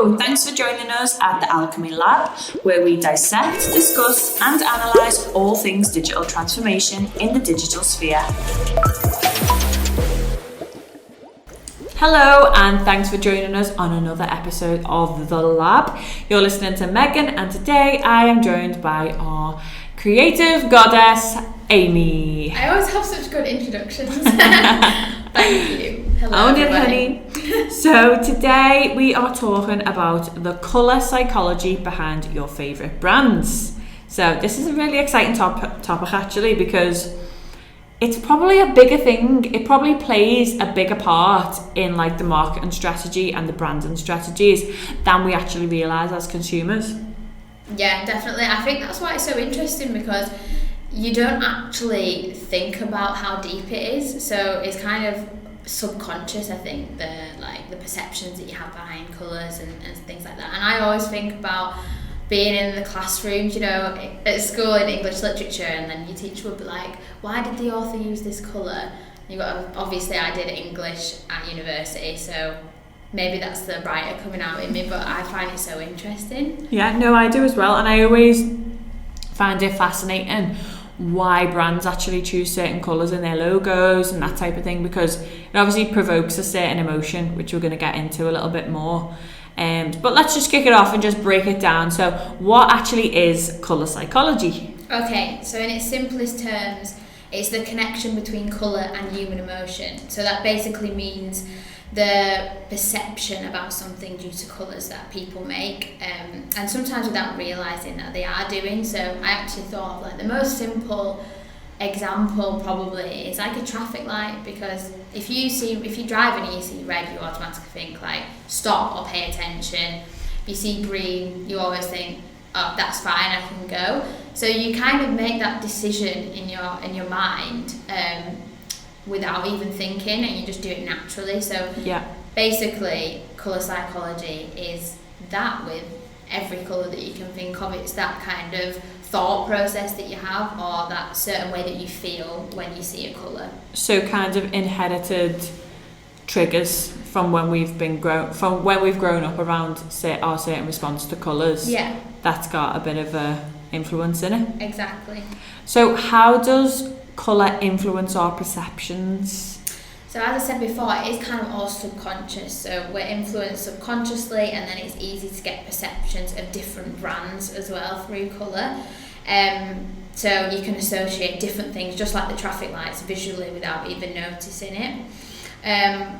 Hello, thanks for joining us at the Alchemy Lab, where we dissect, discuss and analyse all things digital transformation in the digital sphere. Hello and thanks for joining us on another episode of The Lab. You're listening to Megan and today I am joined by our creative goddess, Amy. I always have such good introductions. Thank you. Hello, everybody. Honey. So today we are talking about the colour psychology behind your favourite brands. So this is a really exciting topic actually, because it's probably a bigger thing. It probably plays a bigger part in like the marketing strategy and the branding strategies than we actually realise as consumers. Yeah, definitely. I think that's why it's so interesting, because you don't actually think about how deep it is. So it's kind of subconscious, I think, the perceptions that you have behind colours and things like that. And I always think about being in the classrooms, you know, at school in English literature, and then your teacher would be like, why did the author use this colour? Obviously I did English at university, so maybe that's the writer coming out in me, but I find it so interesting. Yeah, no, I do as well. And I always find it fascinating why brands actually choose certain colours in their logos and that type of thing, because it obviously provokes a certain emotion, which we're going to get into a little bit more. But let's just kick it off and just break it down. So what actually is colour psychology? Okay, so in its simplest terms, it's the connection between colour and human emotion. So that basically means the perception about something due to colours that people make, and sometimes without realising that they are doing. So I actually thought like the most simple example probably is like a traffic light, because if you're driving and you see red, you automatically think like stop or pay attention. If you see green, you always think, oh, that's fine, I can go. So you kind of make that decision in your mind without even thinking, and you just do it naturally. So yeah, basically colour psychology is that with every colour that you can think of. It's that kind of thought process that you have, or that certain way that you feel when you see a colour. So kind of inherited triggers from when we've grown up around our certain response to colours. Yeah, that's got a bit of a influence in it. Exactly. So how does colour influence our perceptions? So as I said before, it is kind of all subconscious. So we're influenced subconsciously, and then it's easy to get perceptions of different brands as well through colour. So you can associate different things, just like the traffic lights, visually without even noticing it.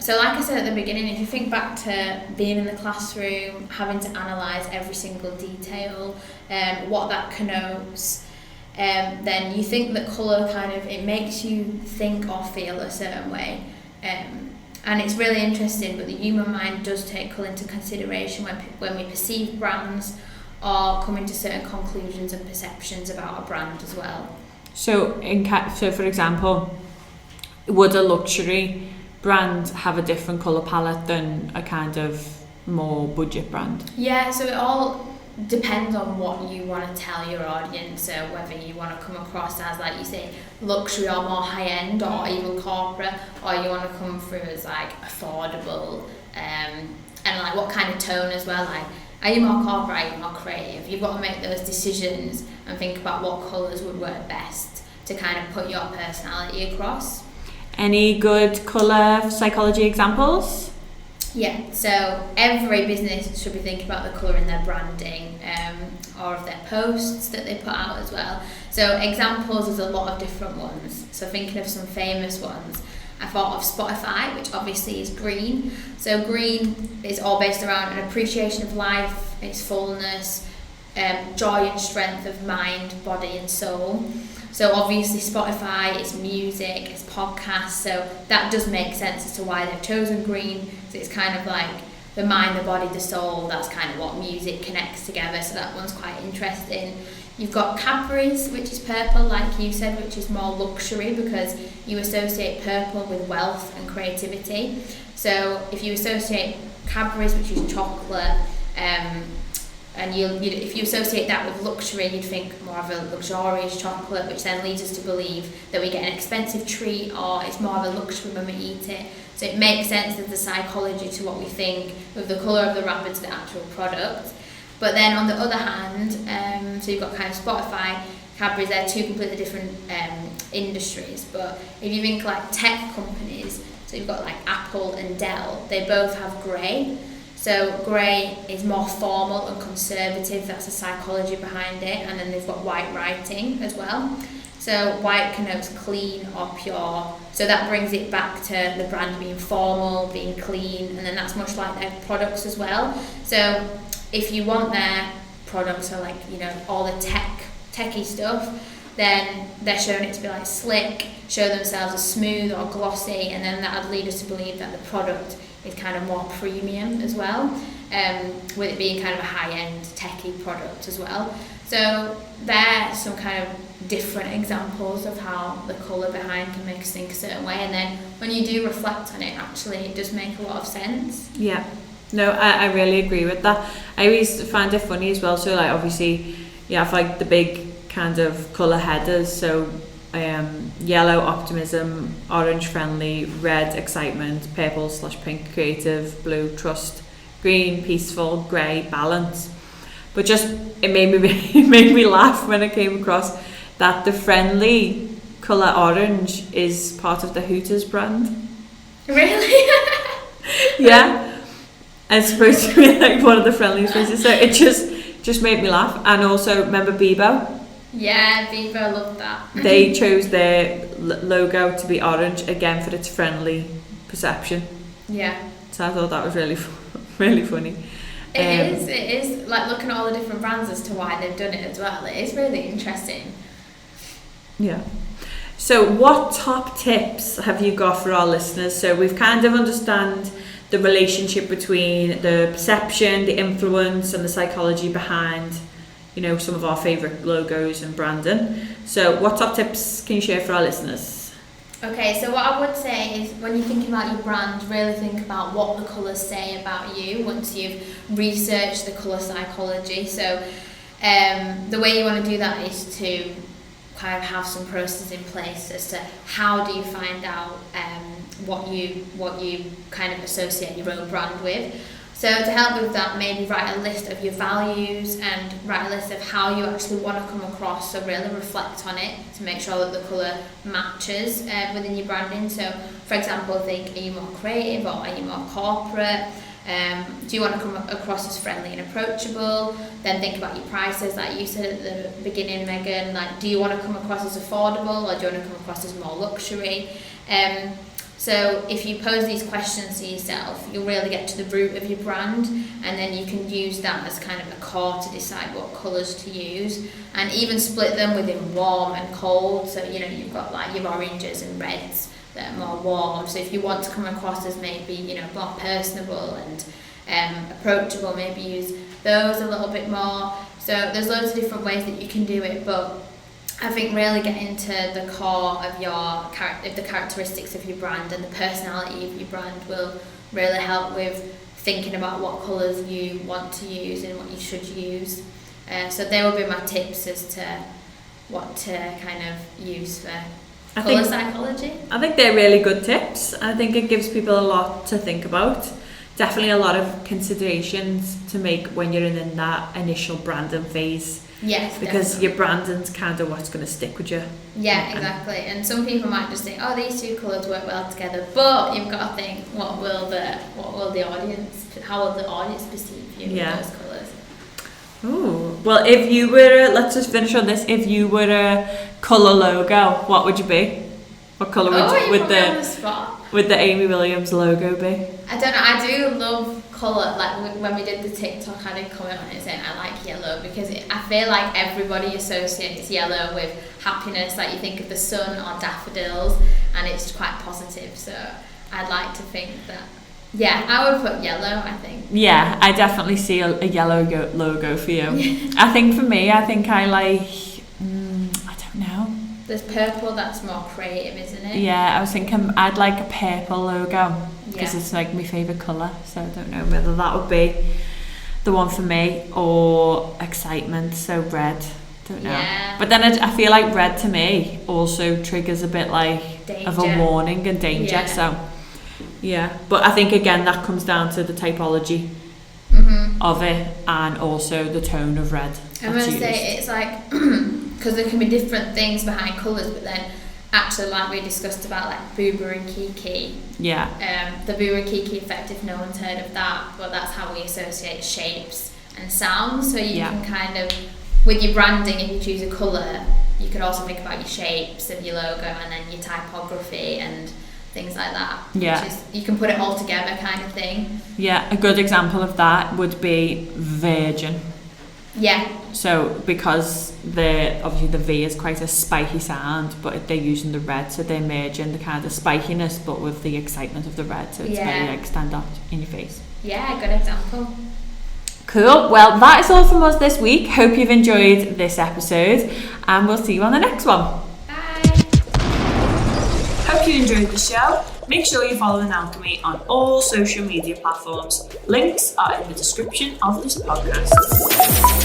So like I said at the beginning, if you think back to being in the classroom, having to analyse every single detail, what that connotes, then you think that colour it makes you think or feel a certain way. And it's really interesting, but the human mind does take colour into consideration when we perceive brands or come into certain conclusions and perceptions about a brand as well. So for example, would a luxury brand have a different colour palette than a kind of more budget brand? Yeah, so it all depends on what you want to tell your audience. So whether you want to come across as, like you say, luxury or more high-end, or even corporate, or you want to come through as like affordable, and like what kind of tone as well. Like, are you more corporate, are you more creative? You've got to make those decisions and think about what colours would work best to kind of put your personality across. Any good colour psychology examples? Yeah, so every business should be thinking about the colour in their branding, or of their posts that they put out as well. So examples, there's a lot of different ones. So thinking of some famous ones, I thought of Spotify, which obviously is green. So green is all based around an appreciation of life, its fullness, joy and strength of mind, body and soul. So obviously Spotify is music, it's podcasts, so that does make sense as to why they've chosen green. So it's kind of like the mind, the body, the soul, that's kind of what music connects together, so that one's quite interesting. You've got Cadbury's, which is purple, like you said, which is more luxury because you associate purple with wealth and creativity. So if you associate Cadbury's, which is chocolate, and if you associate that with luxury, you'd think more of a luxurious chocolate, which then leads us to believe that we get an expensive treat, or it's more of a luxury when we eat it. So it makes sense, there's the psychology to what we think with the colour of the wrapper to the actual product. But then on the other hand, so you've got kind of Spotify, Cadbury's, they're two completely different industries. But if you think like tech companies, so you've got like Apple and Dell, they both have grey. So grey is more formal and conservative, that's the psychology behind it, and then they've got white writing as well. So white connotes clean or pure, so that brings it back to the brand being formal, being clean, and then that's much like their products as well. So if you want their products, so like, you know, all the techie stuff, then they're showing it to be like slick, show themselves as smooth or glossy, and then that would lead us to believe that the product is kind of more premium as well, with it being kind of a high-end techie product as well. So there's some kind of different examples of how the colour behind can make us think a certain way, and then when you do reflect on it, actually it does make a lot of sense. Yeah, no, I really agree with that. I always find it funny as well, so like obviously you have like the big kind of colour headers, so yellow optimism, orange friendly, red excitement, purple / pink creative, blue trust, green peaceful, grey balance. But just it made me laugh when I came across that the friendly colour orange is part of the Hooters brand. Really? Yeah, it's supposed to be like one of the friendliest places, so it just made me laugh. And also remember Bebo? Yeah, Bebo, loved that. They chose their logo to be orange, again for its friendly perception. Yeah. So I thought that was really funny. It is like looking at all the different brands as to why they've done it as well. It is really interesting. Yeah. So what top tips have you got for our listeners? So we've kind of understand the relationship between the perception, the influence, and the psychology behind, you know, some of our favourite logos and branding. So what top tips can you share for our listeners? Okay, so what I would say is when you're thinking about your brand, really think about what the colours say about you once you've researched the colour psychology. So the way you want to do that is to kind of have some processes in place as to how do you find out what you kind of associate your own brand with. So to help with that, maybe write a list of your values and write a list of how you actually want to come across, so really reflect on it to make sure that the colour matches within your branding. So for example, think, are you more creative or are you more corporate? Do you want to come across as friendly and approachable? Then think about your prices, like you said at the beginning, Megan, like do you want to come across as affordable or do you want to come across as more luxury? So if you pose these questions to yourself, you'll really get to the root of your brand, and then you can use that as kind of a core to decide what colours to use, and even split them within warm and cold. So, you know, you've got like your oranges and reds that are more warm. So if you want to come across as maybe, you know, more personable and approachable, maybe use those a little bit more. So there's loads of different ways that you can do it, but I think really getting to the core of the characteristics of your brand and the personality of your brand will really help with thinking about what colours you want to use and what you should use. So they will be my tips as to what to kind of use for colour psychology. I think they're really good tips. I think it gives people a lot to think about. Definitely a lot of considerations to make when you're in that initial branding phase. Yes, because definitely. your branding's kind of what's going to stick with you. Yeah, exactly. And some people might just think, oh, these two colours work well together, but you've got to think, how will the audience perceive you with those colours? Ooh, well, if you were, let's just finish on this. If you were a colour logo, what would you be? What colour would the Amy Williams logo be? I don't know. I do love colour. Like when we did the TikTok, I did comment on it saying I like yellow because I feel like everybody associates yellow with happiness. Like you think of the sun or daffodils, and it's quite positive. So I'd like to think that. Yeah, I would put yellow, I think. Yeah, I definitely see a yellow logo for you. I think for me, I like, I don't know. There's purple that's more creative, isn't it? Yeah, I was thinking I'd like a purple logo because it's like my favourite colour. So I don't know whether that would be the one for me or excitement, so red. Don't know. Yeah. But then I feel like red to me also triggers a bit like danger. Of a warning and danger. Yeah. So Yeah, but I think again that comes down to the typology of it and also the tone of red. I'm going to say it's like, because there can be different things behind colours, but then actually like we discussed about like Booba and Kiki. Yeah. The Booba and Kiki effect, if no one's heard of that, but that's how we associate shapes and sounds. So you can kind of, with your branding, if you choose a colour, you could also think about your shapes of your logo and then your typography and things like that. Yeah. Which is, you can put it all together kind of thing. Yeah, a good example of that would be Virgin. Yeah. So because obviously the V is quite a spiky sound, but they're using the red, so they're merging the kind of spikiness but with the excitement of the red, so it's very like stand out in your face. Yeah, good example. Cool. Well, that is all from us this week. Hope you've enjoyed this episode and we'll see you on the next one. Hope you enjoyed the show. Make sure you follow Alchemy on all social media platforms. Links are in the description of this podcast.